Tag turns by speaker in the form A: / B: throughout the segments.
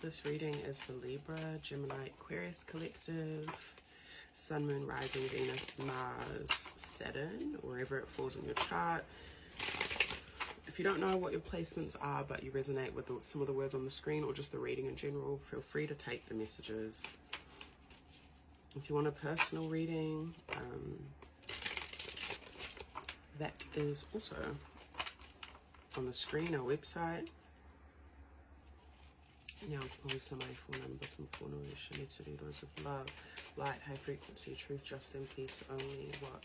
A: This reading is for Libra Gemini Aquarius collective, Sun, Moon, Rising, Venus, Mars, Saturn, wherever it falls in your chart. If you don't know what your placements are, but you resonate with some of the words on the screen or just the reading in general, feel free to take the messages. If you want a personal reading, that is also on the screen, our website. Now, also my phone number, some phone numbers to do those of love, light, high frequency, truth, justice, and peace only. What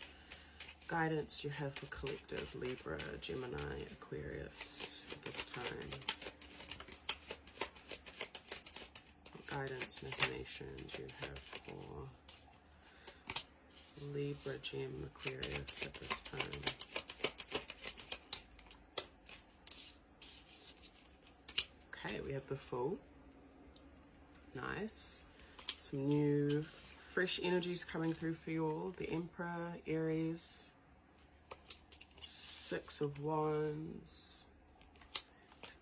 A: guidance do you have for collective Libra, Gemini, Aquarius at this time? What guidance and information do you have for Libra, Gem, Aquarius at this time? Okay, we have the Fool. Nice. Some new, fresh energies coming through for you all. The Emperor, Aries. Six of Wands.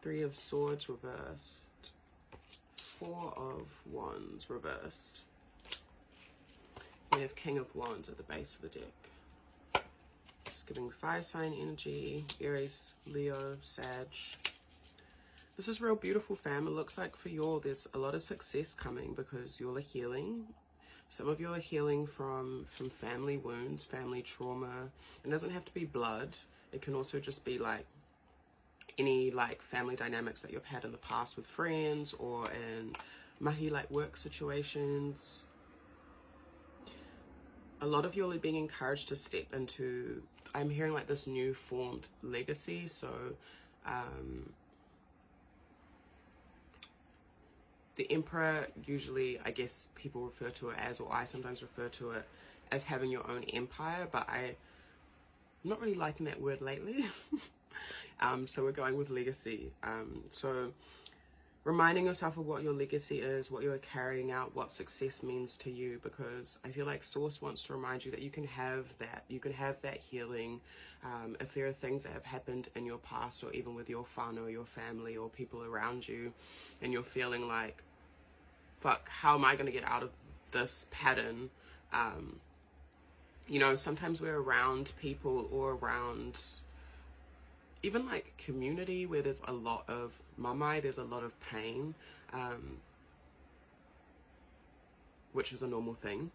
A: Three of Swords reversed. Four of Wands reversed. We have King of Wands at the base of the deck. Just giving fire sign energy. Aries, Leo, Sag. This is real beautiful, fam. It looks like for you all, there's a lot of success coming because you all are healing. Some of you are healing from family wounds, family trauma. It doesn't have to be blood. It can also just be like any like family dynamics that you've had in the past with friends or in mahi like work situations. A lot of you all are being encouraged to step into, I'm hearing like this new formed legacy. So, the Emperor, usually, I guess people refer to it as, or I sometimes refer to it as having your own empire, but I'm not really liking that word lately. So we're going with legacy. So reminding yourself of what your legacy is, what you're carrying out, what success means to you, because I feel like Source wants to remind you that you can have that healing. If there are things that have happened in your past or even with your whānau, your family or people around you, and you're feeling like, fuck, how am I going to get out of this pattern? You know, sometimes we're around people or around even like community where there's a lot of mamai, there's a lot of pain, which is a normal thing.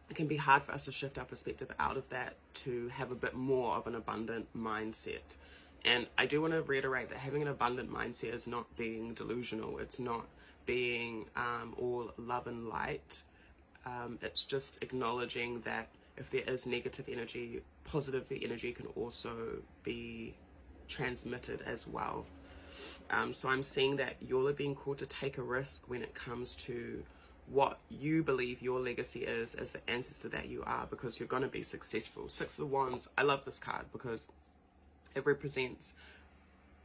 A: It can be hard for us to shift our perspective out of that to have a bit more of an abundant mindset. And I do want to reiterate that having an abundant mindset is not being delusional. It's not being all love and light. It's just acknowledging that if there is negative energy, positive energy can also be transmitted as well. So I'm seeing that you're being called to take a risk when it comes to what you believe your legacy is as the ancestor that you are, because you're going to be successful. Six of Wands, I love this card because it represents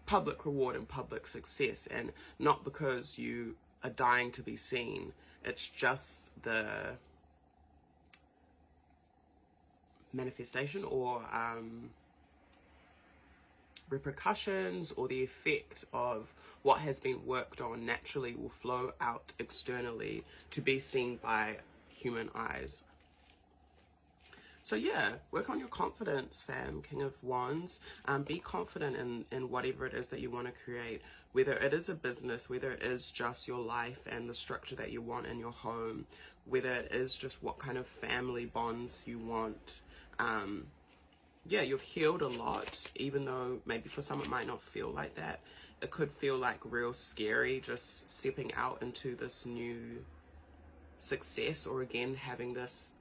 A: public reward and public success, and not because you are dying to be seen. It's just the manifestation or repercussions or the effect of what has been worked on naturally will flow out externally to be seen by human eyes. So yeah, work on your confidence, fam, King of Wands. Be confident in whatever it is that you want to create, whether it is a business, whether it is just your life and the structure that you want in your home, whether it is just what kind of family bonds you want. Yeah, you've healed a lot, even though maybe for some it might not feel like that. It could feel like real scary just stepping out into this new success, or again having this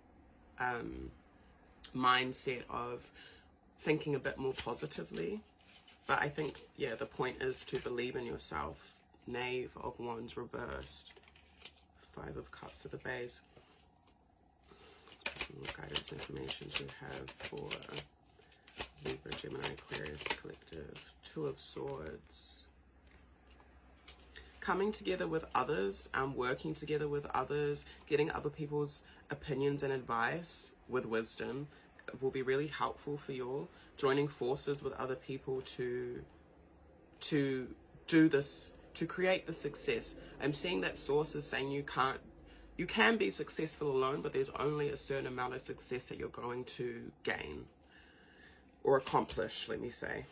A: mindset of thinking a bit more positively. But I think, yeah, the point is to believe in yourself. Knave of Wands reversed. Five of Cups at the base. What guidance information do you have for Libra Gemini Aquarius collective? Two of Swords. Coming together with others, working together with others, getting other people's opinions and advice with wisdom will be really helpful for you all. Joining forces with other people to do this to create the success. I'm seeing that source is saying you can be successful alone, but there's only a certain amount of success that you're going to gain or accomplish, let me say.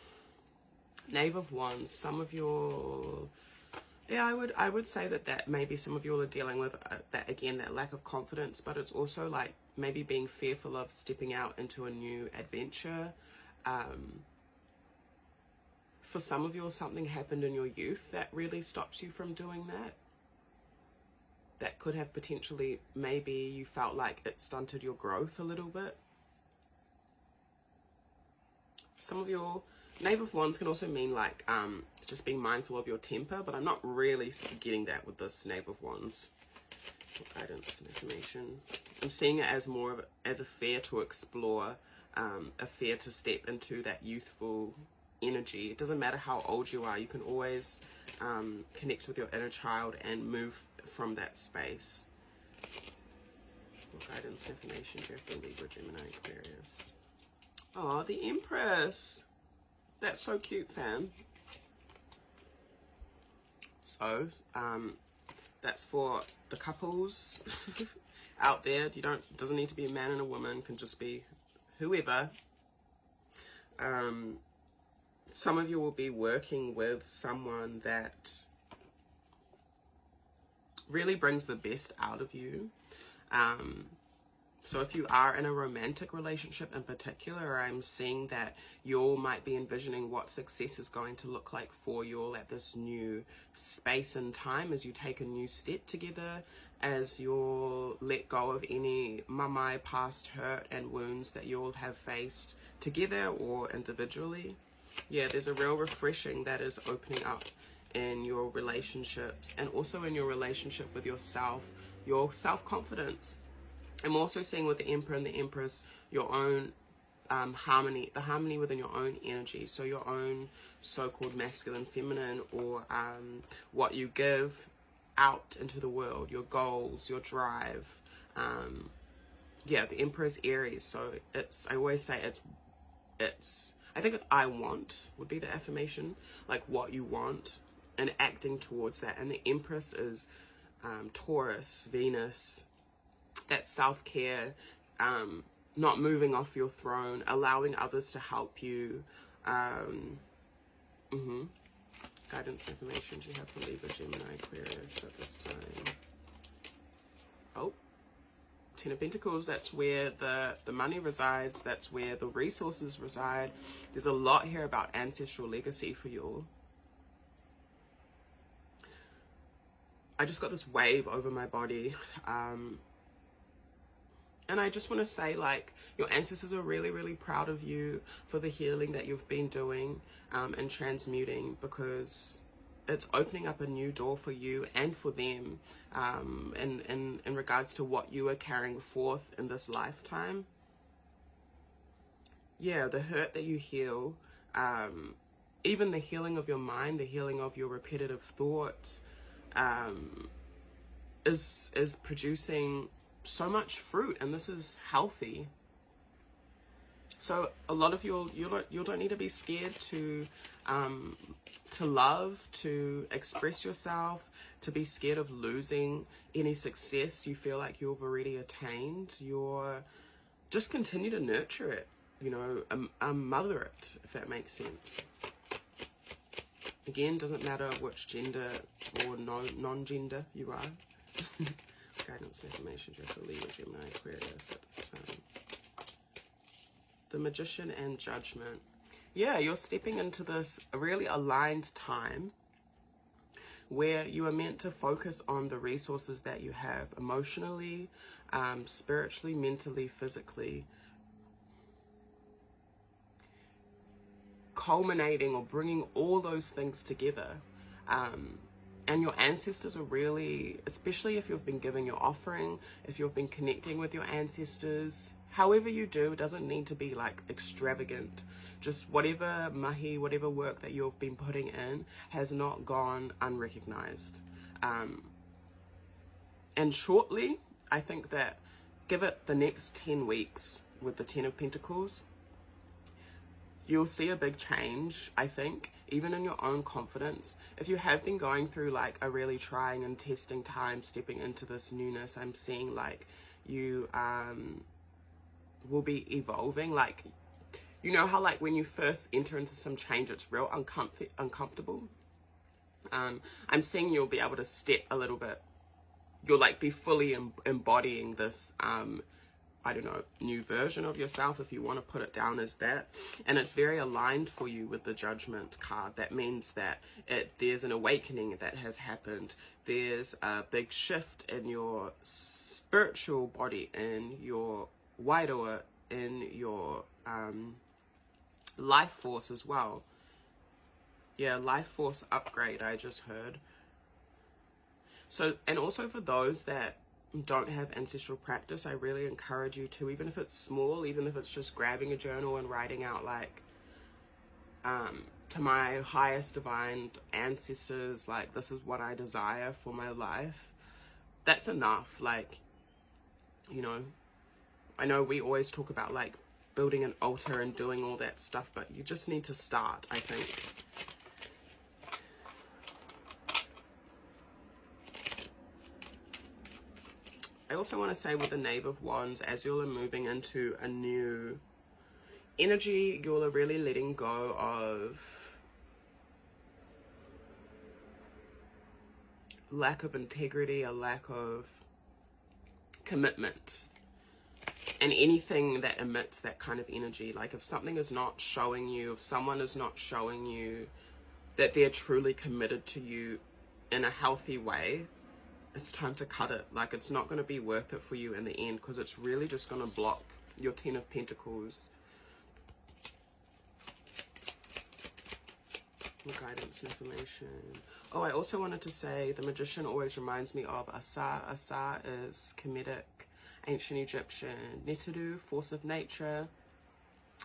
A: Knave of Wands, some of your, yeah, I would say that maybe some of you are dealing with that, again, that lack of confidence, but it's also like maybe being fearful of stepping out into a new adventure. For some of you, something happened in your youth that really stops you from doing that. That could have potentially, maybe you felt like it stunted your growth a little bit. Some of your Knave of Wands can also mean like just being mindful of your temper, but I'm not really getting that with this Knave of Wands. Guidance and information. I'm seeing it as more of as a fear to explore, a fear to step into that youthful energy. It doesn't matter how old you are, you can always connect with your inner child and move from that space. What guidance and information do you have for Libra Gemini Aquarius? Oh, the Empress. That's so cute, fam. So, that's for the couples out there. Doesn't need to be a man and a woman, can just be whoever. Some of you will be working with someone that really brings the best out of you. So if you are in a romantic relationship in particular, I'm seeing that you all might be envisioning what success is going to look like for you all at this new space and time as you take a new step together, as you'll let go of any mamai past hurt and wounds that you all have faced together or individually. Yeah, there's a real refreshing that is opening up in your relationships and also in your relationship with yourself, your self-confidence. I'm also seeing with the Emperor and the Empress your own harmony, the harmony within your own energy, so your own so-called masculine, feminine, or what you give out into the world, your goals, your drive. Yeah, the Emperor's Aries, so I always say I think it's I want would be the affirmation, like what you want and acting towards that. And the Empress is Taurus, Venus, that self-care, not moving off your throne, allowing others to help you. Guidance information do you have for Libra Gemini Aquarius at this time? Oh, Ten of Pentacles, that's where the money resides, that's where the resources reside. There's a lot here about ancestral legacy for you all. I just got this wave over my body. And I just want to say, like, your ancestors are really, really proud of you for the healing that you've been doing and transmuting, because it's opening up a new door for you and for them in regards to what you are carrying forth in this lifetime. Yeah, the hurt that you heal, even the healing of your mind, the healing of your repetitive thoughts, is producing so much fruit, and this is healthy. So a lot of you don't need to be scared to love, to express yourself, to be scared of losing any success you feel like you've already attained. Just continue to nurture it, you know, mother it, if that makes sense. Again, doesn't matter which gender or non-gender you are. Guidance and information just for Libra Gemini Aquarius at this time. The Magician and Judgment. Yeah, you're stepping into this really aligned time where you are meant to focus on the resources that you have emotionally, spiritually, mentally, physically, culminating or bringing all those things together. And your ancestors are really, especially if you've been giving your offering, if you've been connecting with your ancestors, however you do, it doesn't need to be like extravagant. Just whatever mahi, whatever work that you've been putting in has not gone unrecognized. And shortly, I think that give it the next 10 weeks with the Ten of Pentacles, you'll see a big change, I think, even in your own confidence. If you have been going through like a really trying and testing time stepping into this newness, I'm seeing like you will be evolving. Like, you know how like when you first enter into some change, it's real uncomfortable. I'm seeing you'll be able to step a little bit. You'll like be fully embodying this I don't know, new version of yourself, if you want to put it down as that. And it's very aligned for you with the Judgment card. That means that there's an awakening that has happened. There's a big shift in your spiritual body, in your wairoa, in your life force as well. Yeah, life force upgrade, I just heard. So, and also for those that don't have ancestral practice, I really encourage you to, even if it's small, even if it's just grabbing a journal and writing out like to my highest divine ancestors, like, this is what I desire for my life. That's enough. Like, you know, I know we always talk about like building an altar and doing all that stuff, but you just need to start, I think. I also want to say with the Knave of Wands, as you're moving into a new energy, you're really letting go of lack of integrity, a lack of commitment, and anything that emits that kind of energy. Like if something is not showing you, if someone is not showing you that they're truly committed to you in a healthy way, it's time to cut it. Like, it's not going to be worth it for you in the end, because it's really just going to block your Ten of Pentacles. Guidance information. Oh, I also wanted to say the Magician always reminds me of Asa. Asa is Kemetic, ancient Egyptian, Neteru, force of nature.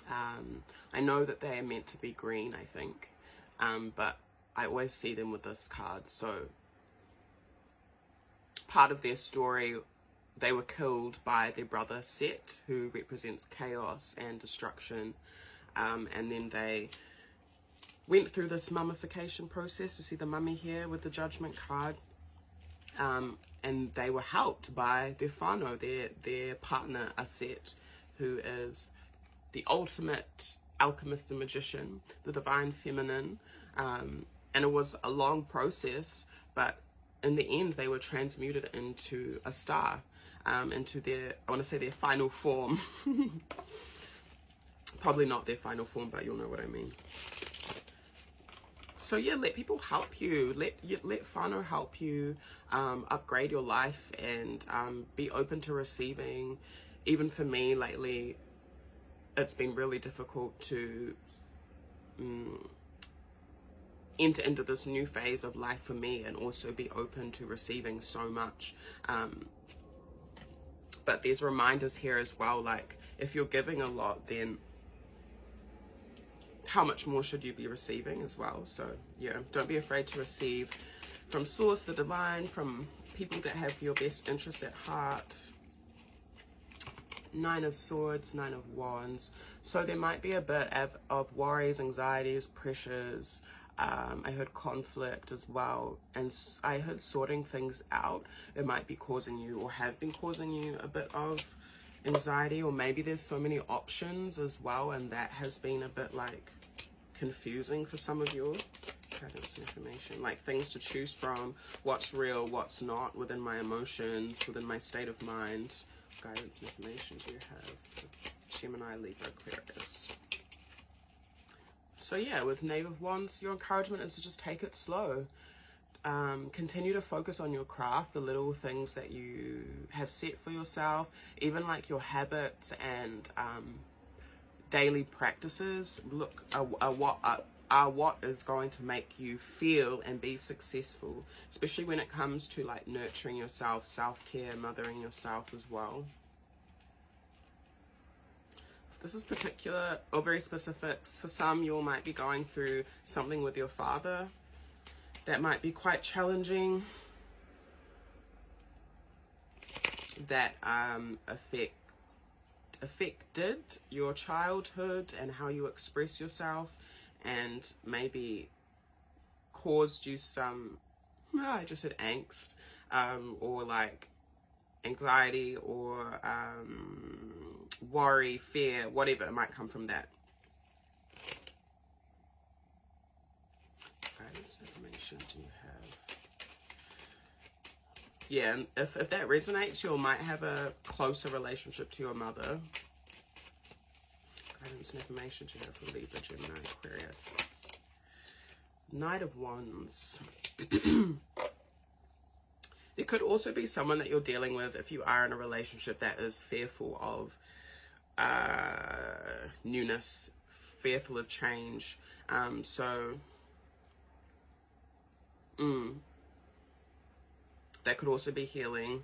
A: I know that they are meant to be green, I think, but I always see them with this card. So part of their story, they were killed by their brother Set, who represents chaos and destruction, and then they went through this mummification process. You see the mummy here with the Judgment card, and they were helped by their whānau, their partner Aset, who is the ultimate alchemist and magician, the divine feminine, and it was a long process, but in the end they were transmuted into a star, into their, I want to say their final form. Probably not their final form, but you'll know what I mean. So yeah, let people help you. Let whānau help you upgrade your life, and be open to receiving. Even for me lately, it's been really difficult to enter into this new phase of life for me, and also be open to receiving so much. But there's reminders here as well, like if you're giving a lot, then how much more should you be receiving as well? So yeah, don't be afraid to receive from source, the divine, from people that have your best interest at heart. Nine of Swords, Nine of Wands. So there might be a bit of worries, anxieties, pressures. I heard conflict as well, and I heard sorting things out. It might be causing you, or have been causing you, a bit of anxiety, or maybe there's so many options as well, and that has been a bit like confusing for some of your guidance information, like things to choose from, what's real, what's not, within my emotions, within my state of mind. Guidance information do you have? Gemini, Libra, Aquarius. So yeah, with Knave of Wands, your encouragement is to just take it slow. Continue to focus on your craft, the little things that you have set for yourself, even like your habits and daily practices. Look what is going to make you feel and be successful, especially when it comes to like nurturing yourself, self-care, mothering yourself as well. This is particular or very specific. For some, you might be going through something with your father that might be quite challenging, that affected your childhood and how you express yourself, and maybe caused you some, I just said angst, or like anxiety, or worry, fear, whatever it might come from that. Guidance information do you have? Yeah, and if that resonates, you might have a closer relationship to your mother. Guidance and information do you have for Libra Gemini Aquarius? Knight of Wands. There could also be someone that you're dealing with, if you are in a relationship, that is fearful of newness, fearful of change. That could also be healing.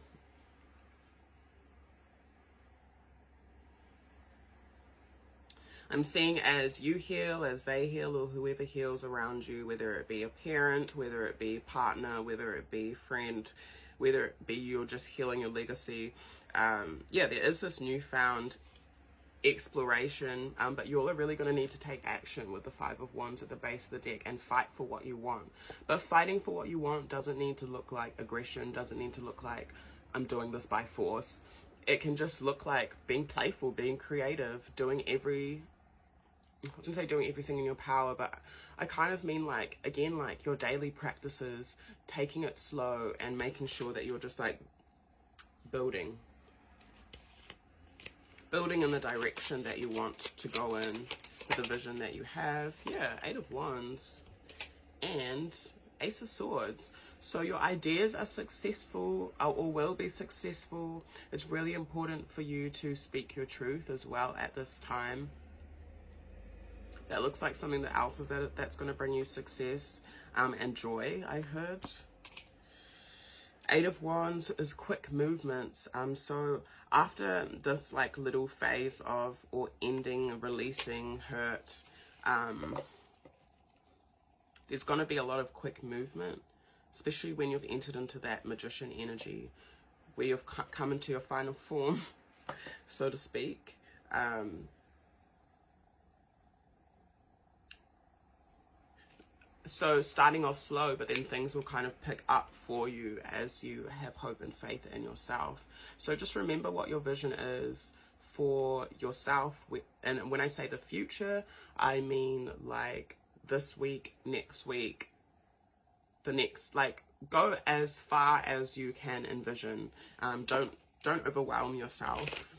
A: I'm seeing as you heal, as they heal, or whoever heals around you, whether it be a parent, whether it be partner, whether it be friend, whether it be you're just healing your legacy. Yeah, there is this newfound exploration, but you're really going to need to take action with the Five of Wands at the base of the deck and fight for what you want. But fighting for what you want doesn't need to look like aggression, doesn't need to look like I'm doing this by force. It can just look like being playful, being creative, doing everything in your power, but I kind of mean like, again, like your daily practices, taking it slow and making sure that you're just like building in the direction that you want to go in, with the vision that you have. Yeah, Eight of Wands and Ace of Swords. So your ideas are successful, or will be successful. It's really important for you to speak your truth as well at this time. That looks like something that else is that's going to bring you success and joy, I heard. Eight of Wands is quick movements. So after this like little phase of, or ending, releasing, hurt, there's going to be a lot of quick movement, especially when you've entered into that magician energy, where you've come into your final form, so to speak. So starting off slow, but then things will kind of pick up for you as you have hope and faith in yourself. So just remember what your vision is for yourself. And when I say the future, I mean like this week, next week, the next, like go as far as you can envision. Don't overwhelm yourself.